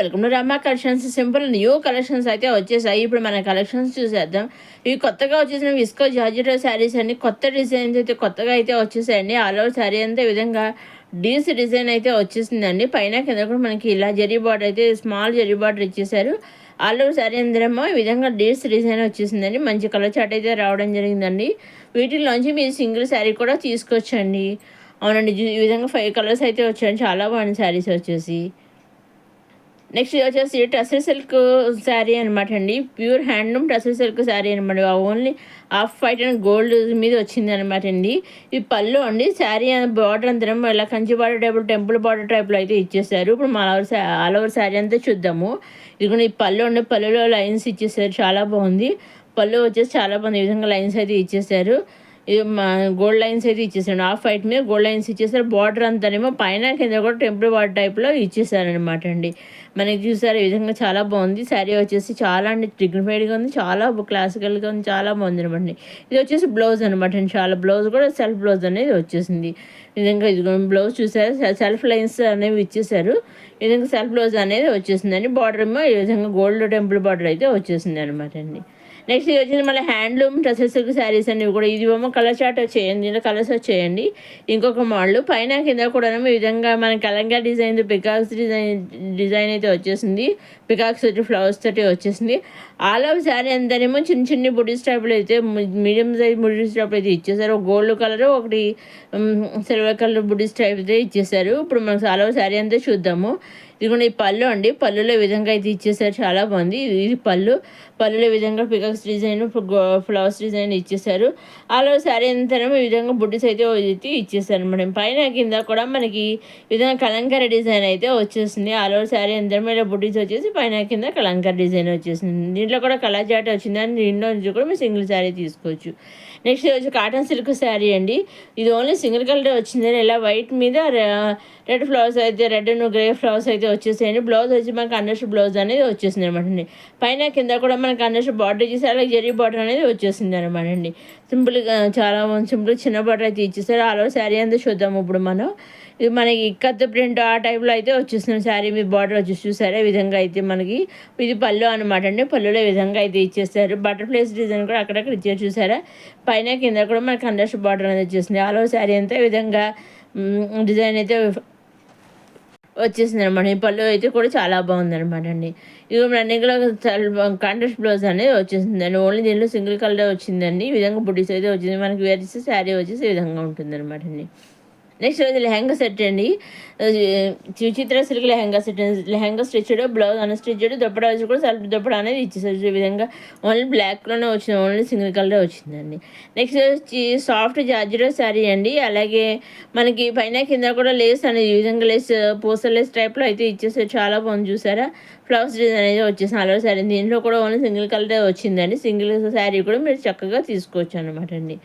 Welcome to Rama collections. Simple new collections అయితే వచ్చేసాయి. ఇప్పుడు మన కలెక్షన్స్ చూసేద్దాం. ఇవి కొత్తగా వచ్చేసిన విస్కో జార్జెట్ శారీస్ అన్ని కొత్త డిజైన్స్ అయితే కొత్తగా అయితే వచ్చేసాయండి. ఆల్ ఓవర్ శారీ అంతా ఈ విధంగా డీస్ డిజైన్ అయితే వచ్చేసిందండి. పైన కింద కూడా మనకి ఇలా జరీ బార్డర్ అయితే స్మాల్ జరీ బార్డర్ ఇచ్చేసారు. ఆల్ ఓవర్ శారీ అందరేమో ఈ విధంగా డీస్ డిజైన్ వచ్చేసిందండి. మంచి కలర్ చాట్ అయితే రావడం జరిగిందండి. వీటిలోంచి మీరు సింగిల్ శారీ కూడా తీసుకోవచ్చండి. అవునండి, ఈ విధంగా 5 కలర్స్ అయితే వచ్చాయండి. చాలా బాగుంది శారీస్ వచ్చేసి. నెక్స్ట్ ఇది వచ్చేసి టసర్ సిల్క్ శారీ అనమాట అండి. Pure handloom tussar silk sari అనమాట. Only half white and gold మీద వచ్చింది అనమాట అండి. ఈ పళ్ళు అండి. శారీ బార్డర్ అంతా ఇలా Kanchi border type temple border టైప్లో అయితే ఇచ్చేసారు. ఇప్పుడు మన ఆల్ ఓవర్ శారీ అంతా చూద్దాము. ఇది ఈ పళ్ళు అండి. పళ్ళులో లైన్స్ ఇచ్చేసారు. చాలా బాగుంది. పళ్ళు వచ్చేసి చాలా బాగుంది. ఈ విధంగా లైన్స్ అయితే ఇచ్చేసారు. ఇది మా గోల్డ్ లైన్స్ అయితే ఇచ్చేసాడు. హాఫ్ వైట్ మీద గోల్డ్ లైన్స్ ఇచ్చేసారు. బార్డర్ అంతానేమో పైన కింద కూడా టెంపుల్ బార్డర్ టైప్లో ఇచ్చేసారనమాట అండి. మనకి చూసారు ఈ విధంగా చాలా బాగుంది. శారీ వచ్చేసి చాలా డిగ్నిఫైడ్గా ఉంది. చాలా క్లాసికల్గా ఉంది. చాలా బాగుంది అనమాట. ఇది వచ్చేసి బ్లౌజ్ అనమాట అండి. చాలా బ్లౌజ్ కూడా సెల్ఫ్ బ్లౌజ్ అనేది వచ్చేసింది. ఈ విధంగా ఇది బ్లౌజ్ చూసారు. సెల్ఫ్ లైన్స్ అనేవి ఇచ్చేసారు. ఈ విధంగా సెల్ఫ్ బ్లౌజ్ అనేది వచ్చేసిందండి. బార్డర్ ఏమో ఈ విధంగా గోల్డ్ టెంపుల్ బార్డర్ అయితే వచ్చేసింది అనమాట అండి. నెక్స్ట్ ఇది వచ్చేసి మళ్ళీ హ్యాండ్లూమ్ టసర్ సిల్క్ శారీస్ అన్ని కూడా ఇది ఏమో కలర్ చార్ట్ వచ్చేయండి. దీంట్లో కలర్స్ వచ్చేయండి. ఇంకొక మోడల్ పైన కింద కూడా ఈ విధంగా మన కలంగా డిజైన్ పికాక్స్ డిజైన్ అయితే వచ్చేసింది. పికాక్స్ తోటి ఫ్లవర్స్ తోటి వచ్చేసింది. ఆల్ ఓవర్ శారీ అంతానేమో చిన్న చిన్న బుడ్డీస్ టైప్లో అయితే మీడియం సైజ్ బుడ్డీస్ టైప్ అయితే ఇచ్చేసారు. గోల్డ్ కలర్ ఒకటి సిల్వర్ కలర్ బుడ్డీస్ టైప్ అయితే ఇచ్చేసారు. ఇప్పుడు మనకు ఆల్ ఓవర్ శారీ అంతా చూద్దాము. ఇదిగోండి ఈ పళ్ళు అండి. పళ్ళులో ఈ విధంగా అయితే ఇచ్చేసారు. చాలా బాగుంది. ఇది పళ్ళులో ఈ విధంగా పికాక్స్ డిజైన్ ఫ్లవర్స్ డిజైన్ ఇచ్చేసారు. ఆల్ ఓవర్ శారీ అంతానేమో ఈ విధంగా బుడ్డీస్ అయితే ఇచ్చేసారు అనమాట. పైన కింద కూడా మనకి ఈ విధంగా కలంకారీ డిజైన్ అయితే వచ్చేసింది. ఆల్ ఓవర్ శారీ అంతా మీద బుడ్డీస్ వచ్చేసి పైన కింద కలంకారీ డిజైన్ వచ్చేసింది. దీంట్లో కూడా కలర్ చాట్ వచ్చింది. అని దీంట్లో నుంచి కూడా మీరు సింగిల్ శారీ తీసుకోవచ్చు. నెక్స్ట్ వచ్చి కాటన్ సిల్క్ శారీ అండి. ఇది ఓన్లీ సింగిల్ కలర్ వచ్చింది. ఇలా వైట్ మీద రెడ్ ఫ్లవర్స్ అయితే రెడ్ గ్రే ఫ్లవర్స్ అయితే వచ్చేసాయండి. బ్లౌజ్ వచ్చి మనకి అండర్స్ బ్లౌజ్ అనేది వచ్చేసింది అనమాట అండి. పైన కింద కూడా మనకి అండర్స్ బార్డర్ ఇచ్చేసి అలాగే జరీ బార్డర్ అనేది వచ్చేసింది అనమాట అండి. సింపుల్గా చాలా సింపుల్ చిన్న బార్డర్ అయితే ఇచ్చేసారు. ఆల్ ఓవర్ శారీ అంతా చూద్దాము ఇప్పుడు మనం. ఇది మనకి కత్త ప్రింట్ ఆ టైప్లో అయితే వచ్చేస్తుంది. శారీ మీద బార్డర్ వచ్చేసి చూసారా ఈ విధంగా అయితే మనకి ఇది పళ్ళు అనమాట అండి. పళ్ళులో ఈ విధంగా అయితే ఇచ్చేస్తారు. బటర్ఫ్లైస్ డిజైన్ కూడా అక్కడక్కడ ఇచ్చారు చూసారా. పైన కింద కూడా మనకి అండర్స్ బార్డర్ అనేది వచ్చేసింది. ఆల్ ఓవర్ శారీ అంతా ఈ విధంగా డిజైన్ అయితే వచ్చేసింది అనమాట. ఈ పళ్ళు అయితే కూడా చాలా బాగుంది అనమాట అండి. ఇది రన్నింగ్లో కాంట్రాస్ట్ బ్లౌజ్ అనేది వచ్చేసిందండి. ఓన్లీ దీనిలో సింగిల్ కలర్ వచ్చిందండి. ఈ విధంగా బుడ్డీస్ అయితే వచ్చింది. మనకి వేర్ చేస్తే శారీ వచ్చేసి ఈ విధంగా ఉంటుంది అనమాట అండి. నెక్స్ట్ రోజు లెహంగా సెట్ అండి. Chitra silk lehenga set. Lehenga stitched blouse unstitched dupatta వచ్చి కూడా సెల్ఫ్ దుప్పడా అనేది ఇచ్చేసారు. ఈ విధంగా ఓన్లీ బ్లాక్లోనే వచ్చింది. ఓన్లీ సింగిల్ కలరే వచ్చిందండి. నెక్స్ట్ వచ్చి సాఫ్ట్ జార్జెట్ శారీ అండి. అలాగే మనకి పైన కింద కూడా లేస్ అనేది ఈ విధంగా లేస్ పూసల లేస్ టైప్లో అయితే ఇచ్చేసారు. చాలా బాగుంది చూసారా. ఫ్లవర్స్ డిజైన్ అనేది వచ్చేసి అలా శారీ. దీంట్లో కూడా ఓన్లీ సింగిల్ కలరే వచ్చిందండి. సింగిల్ శారీ కూడా మీరు చక్కగా తీసుకోవచ్చు అనమాట అండి.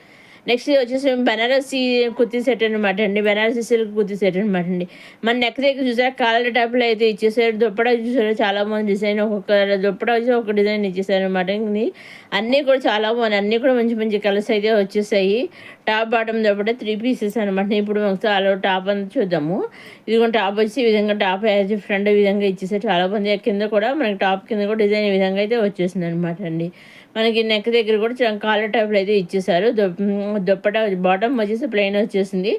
నెక్స్ట్ వచ్చేసి బనారసి కుర్తీ సెట్ అనమాట అండి. బనారసి సిల్క్ కుర్తీ సెట్ అనమాట అండి. మన నెక్ దగ్గర చూసారా కాలర్ టైప్లో అయితే ఇచ్చేసారు. దుప్పడా చూసారు చాలా బాగుంది డిజైన్. ఒక్కొక్క దుప్పడా వచ్చి ఒక డిజైన్ ఇచ్చేసారు అనమాట. అన్నీ కూడా చాలా బాగున్నాయి. అన్నీ కూడా మంచి మంచి కలర్స్ అయితే వచ్చేసాయి. టాప్ బాటమ్ దుప్పట 3 పీసెస్ అనమాట. ఇప్పుడు ఒకసారి టాప్ అంతా చూద్దాము. ఇదిగో టాప్ వచ్చి ఈ విధంగా టాప్ ఫ్రంట్ ఈ విధంగా ఇచ్చేసారు. చాలా బాగుంది. కింద కూడా మనకి టాప్ కింద కూడా డిజైన్ ఈ విధంగా అయితే వచ్చేసింది అనమాట అండి. మనకి నెక్ దగ్గర కూడా కాలర్ టైప్లో అయితే ఇచ్చేసారు. దుప్పట బాటమ్ వచ్చేసి ప్లెయిన్ వచ్చేసింది.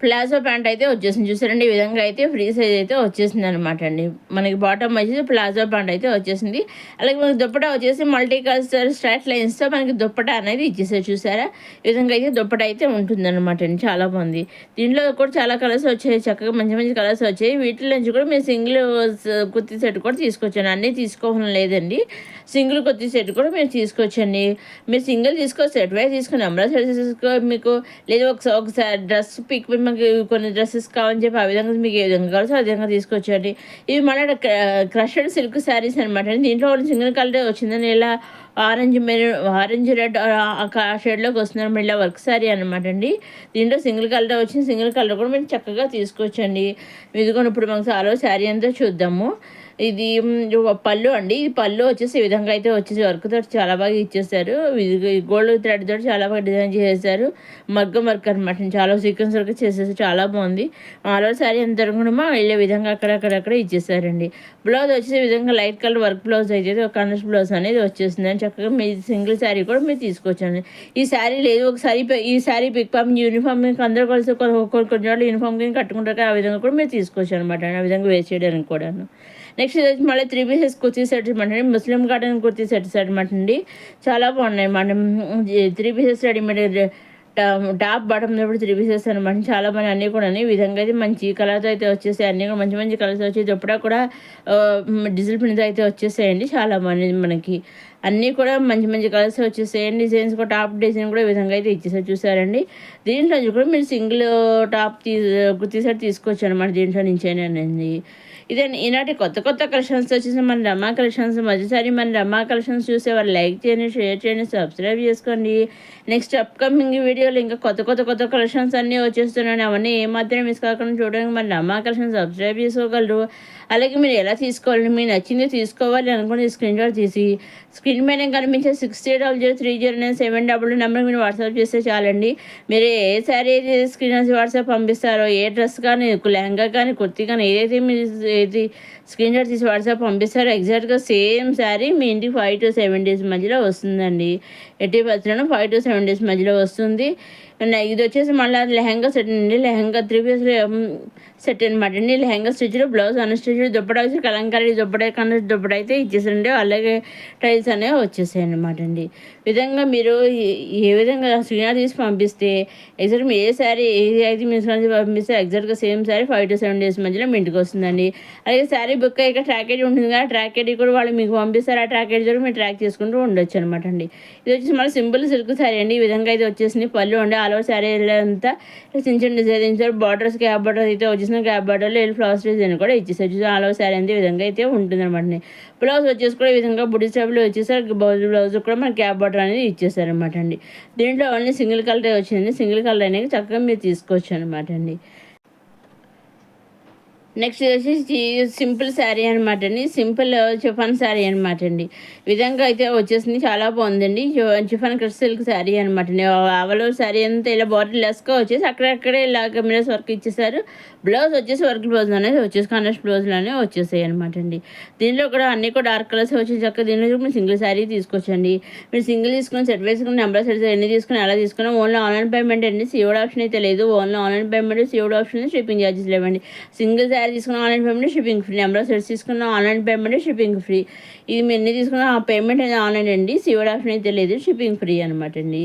ప్లాజో ప్యాంట్ అయితే వచ్చేసింది చూసారండి. ఈ విధంగా అయితే ఫ్రీ సైజ్ అయితే వచ్చేసింది అనమాట అండి. మనకి బాటమ్ వచ్చేసి ప్లాజో ప్యాంట్ అయితే వచ్చేసింది. అలాగే మనకి దుప్పటా వచ్చేసి మల్టీ కలర్ స్ట్రైట్ లైన్స్తో మనకి దుప్పటా అనేది ఇచ్చేసారు చూసారా. ఈ విధంగా అయితే దుప్పటా అయితే ఉంటుంది అనమాట అండి. చాలా బాగుంది. దీంట్లో కూడా చాలా కలర్స్ వచ్చాయి. చక్కగా మంచి మంచి కలర్స్ వచ్చాయి. వీటి నుంచి కూడా మీరు సింగిల్ కుర్తీ సెట్ కూడా తీసుకొచ్చాను. అన్నీ తీసుకోవడం లేదండి. సింగిల్ కుర్తీ సెట్ కూడా మీరు తీసుకోవచ్చండి. మీరు సింగిల్ తీసుకోవచ్చు. సెట్ వైజ్ తీసుకుని నెంబర్ సెట్ తీసుకో మీకు లేదా ఒకసారి డ్రెస్ పిక్ మనకి కొన్ని డ్రెస్సెస్ కావాలని చెప్పి ఆ విధంగా మీకు ఏ విధంగా కావాల్సి ఆ విధంగా తీసుకొచ్చండి. ఇవి మన క్రషడ్ సిల్క్ శారీస్ అనమాట అండి. దీంట్లో సింగిల్ కలర్ వచ్చిందని ఇలా ఆరెంజ్ రెడ్ ఆ షేడ్లోకి వస్తున్నారు. ఇలా వర్క్ శారీ అనమాట అండి. దీంట్లో సింగిల్ కలర్ వచ్చింది. సింగిల్ కలర్ కూడా మీరు చక్కగా తీసుకోవచ్చండి. ఇదిగోని ఇప్పుడు మనకు ఆలో శారీ అంతా చూద్దాము. ఇది పళ్ళు అండి. ఈ పళ్ళు వచ్చేసి ఈ విధంగా అయితే వచ్చేసి వర్క్‌తో చాలా బాగా ఇచ్చేసారు. ఇది గోల్డ్ థ్రెడ్ తోటి చాలా బాగా డిజైన్ చేసేసారు. మగ్గం వర్క్ అనమాట. చాలా సీక్వెన్స్ వర్క్ చేసేసి చాలా బాగుంది. ఆల్ ఓవర్ శారీ అంతా కూడా వెళ్ళే విధంగా అక్కడక్కడ ఇచ్చేసారండి. బ్లౌజ్ వచ్చేసి ఈ విధంగా లైట్ కలర్ వర్క్ బ్లౌజ్ అయితే ఒక కాంట్రాస్ట్ బ్లౌజ్ అనేది వచ్చేసింది. అని చక్కగా మీ సింగిల్ శారీ కూడా మీరు తీసుకోవచ్చండి. ఈ శారీ లేదు ఒకసారి ఈ శారీ పిక్ పంప్ యూనిఫామ్ అందరూ కలిసి కొన్ని చోట్ల యూనిఫామ్ కింద కట్టుకుంటారు. ఆ విధంగా కూడా మీరు తీసుకోవచ్చు అనమాట. ఆ విధంగా వేస్ట్ చేయడానికి కూడాను. నెక్స్ట్ ఇది వచ్చి మళ్ళీ 3 పీసెస్ కుర్తీ సెట్స్ అనమాట. ముస్లిం కాటన్ కుర్తీ సెట్స్ అనమాట అండి. చాలా బాగున్నాయి. మనం 3 పీసెస్ రెడీమేడ్ టాప్ బాటమ్ కూడా 3 పీసెస్ అనమాట. చాలా బాగా అన్నీ కూడా ఈ విధంగా అయితే మంచి కలర్తో అయితే వచ్చేసాయి. అన్నీ కూడా మంచి మంచి కలర్స్ వచ్చి దుప్పటా కూడా డిజిల్ ప్రింట్తో అయితే వచ్చేసాయండి. చాలా బాగుంది మనకి. అన్నీ కూడా మంచి మంచి కలర్స్ వచ్చేసాయండి. డిజైన్స్ కూడా టాప్ డిజైన్ కూడా ఈ విధంగా అయితే ఇచ్చేసారు చూసారండి. దీంట్లో కూడా మీరు సింగిల్ టాప్ కుర్తీ సెట్ తీసుకోవచ్చు అనమాట. దీంట్లో నుంచేనండి. ఇదే ఈనాటి కొత్త కొత్త కలెక్షన్స్ వచ్చేసి మన రమా కలెక్షన్స్. మొదటిసారి మన రమా కలెక్షన్స్ చూసేవారు లైక్ చేయండి, షేర్ చేయండి, సబ్స్క్రైబ్ చేసుకోండి. నెక్స్ట్ అప్కమింగ్ వీడియోలు ఇంకా కొత్త కలెక్షన్స్ అన్నీ వచ్చేస్తున్నాయి. అవన్నీ ఏమాత్రం మిస్ కాకుండా చూడడానికి మన రమా కలెక్షన్స్ సబ్స్క్రైబ్ చేసుకోగలరు. అలాగే మీరు ఎలా తీసుకోవాలి, మీకు నచ్చింది తీసుకోవాలి అనుకుని స్క్రీన్ షాట్ తీసి స్క్రీన్ మీద కనిపించే 60003009 నెంబర్కి మీరు వాట్సాప్ చేస్తే చాలండి. మీరు ఏ శారీ స్క్రీన్ వాట్సాప్ పంపిస్తారో, ఏ డ్రెస్ కానీ, లెహంగా కానీ, కుర్తీ కానీ ఏదైతే మీరు స్క్రీన్ షాట్ తీసి వాట్సాప్ పంపిస్తారో ఎగ్జాక్ట్గా సేమ్ శారీ మీ ఇంటికి 5 to 7 days మధ్యలో వస్తుందండి. 80% 5 to 7 days మధ్యలో వస్తుంది. ఇది వచ్చేసి మళ్ళీ లెహంగా సెట్ అండి. లెహంగా 3 పీస్ సెట్ అనమాట అండి. Lehenga stitched, blouse unstitched, dupatta వచ్చి కలంకారీ దుప్పట కన్నా దుప్పట అయితే ఇచ్చేసండి. అలాగే టైల్స్ అనేవి వచ్చేసాయి అనమాట అండి. విధంగా మీరు ఏ విధంగా స్క్రీన్ తీసి పంపిస్తే ఎగ్జాక్ట్ ఏ శారీ అయితే మీరు పంపిస్తే ఎగ్జాక్ట్గా సేమ్ శారీ 5 to 7 days మధ్యలో మీ ఇంటికి వస్తుందండి. అలాగే శారీ బుక్ అయ్యాక ట్రాక్ ఐడి ఉంటుంది కదా, ట్రాక్ ఐడి కూడా వాళ్ళు మీకు పంపిస్తారు. ఆ ట్రాక్ ఐడి ద్వారా మీరు ట్రాక్ చేసుకుంటూ ఉండొచ్చు అనమాట అండి. ఇది వచ్చేసి మళ్ళీ సింపుల్ సిల్క్ శారీ అండి. ఈ విధంగా అయితే వచ్చేసింది. పళ్ళు ఉండే ఆల్ ఓవర్ శారీ అంతా చిన్న చిన్న డిజైన్ బార్డర్స్, గ్యాప్ బార్డర్ అయితే వచ్చేసిన గ్యాప్ బార్డర్లో ఫ్లవర్స్ డిజైన్ కూడా ఇచ్చేసారు. చూసి ఆల్ ఓవర్ శారీ అంతే ఈ విధంగా అయితే ఉంటుంది అనమాట. బ్లౌజ్ వచ్చేసి కూడా ఈ విధంగా బుడి స్టైల్లో వచ్చేసారు. బ్లౌజ్ కూడా మనకి గ్యాప్ బార్డర్ అనేది ఇచ్చేసారనమాట అండి. దీంట్లో ఓన్లీ సింగిల్ కలర్ వచ్చింది. సింగిల్ కలర్ అనేది చక్కగా మీరు తీసుకోవచ్చు అనమాట అండి. నెక్స్ట్ వచ్చేసి సింపుల్ శారీ అనమాట అండి. సింపుల్ చిఫాన్ శారీ అనమాట అండి. విధంగా అయితే వచ్చేసింది. చాలా బాగుందండి. చిఫాన్ క్రష్ సిల్క్ శారీ అనమాట అండి. ఆవలో శారీ అంతా ఇలా బార్డర్ లెస్గా వచ్చేసి అక్కడక్కడే ఇలాగ మిరర్స్ వర్క్ ఇచ్చేసారు. బ్లౌజ్ వచ్చేసి వర్క్ బ్లౌజ్ అనేది వచ్చేసి కాంట్రాస్ట్ బ్లౌజ్లోనే వచ్చేసాయి అనమాట అండి. దీనిలో కూడా అన్నీ కూడా డార్క్ కలర్స్ వచ్చేసి చక్కగా దీనిలో మీరు సింగిల్ శారీ తీసుకోవచ్చండి. మీరు సింగిల్ తీసుకుని సెట్ వేసుకుని నెంబర్ సెట్స్ ఎన్ని తీసుకుని అలా తీసుకుని ఓన్లీ ఆన్లైన్ పేమెంట్ అండి. సిఓడి ఆప్షన్ అయితే లేదు. Only online payment, COD option, shipping charges లేవండి. సింగిల్ శారీ తీసుకున్న online payment, shipping free. Number sets తీసుకున్న ఆన్లైన్ పేమెంట్, షిప్పింగ్ ఫ్రీ. ఇది మీరు ఎన్ని తీసుకున్న ఆ పేమెంట్ అనేది ఆన్లైన్ అండి. సిఓడి ఆప్షన్ అయితే లేదు. షిప్పింగ్ ఫ్రీ అనమాట అండి.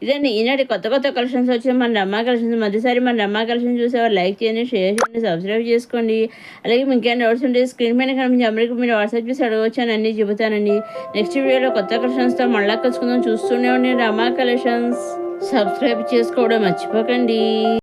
ఇదండి ఈనాటి కొత్త కలెక్షన్స్ వచ్చి మన రమ్మా కలెక్షన్స్. మొదటిసారి మన రమ్మా కలెక్షన్స్ చూసేవారు లైక్ చేయండి, షేర్ చేయండి, సబ్స్క్రైబ్ చేసుకోండి. అలాగే మీకు ఏమైనా డౌట్స్ ఉంటే స్క్రీన్ పైన కనిపించే నెంబర్కి మీరు వాట్సాప్ చేసి అడగవచ్చు అని అన్నీ చెబుతానండి. నెక్స్ట్ వీడియోలో కొత్త కలెక్షన్స్తో మళ్ళీ కలుసుకుందాం. చూస్తూనే ఉండండి రమా కలెక్షన్స్. సబ్స్క్రైబ్ చేసుకోవడం మర్చిపోకండి.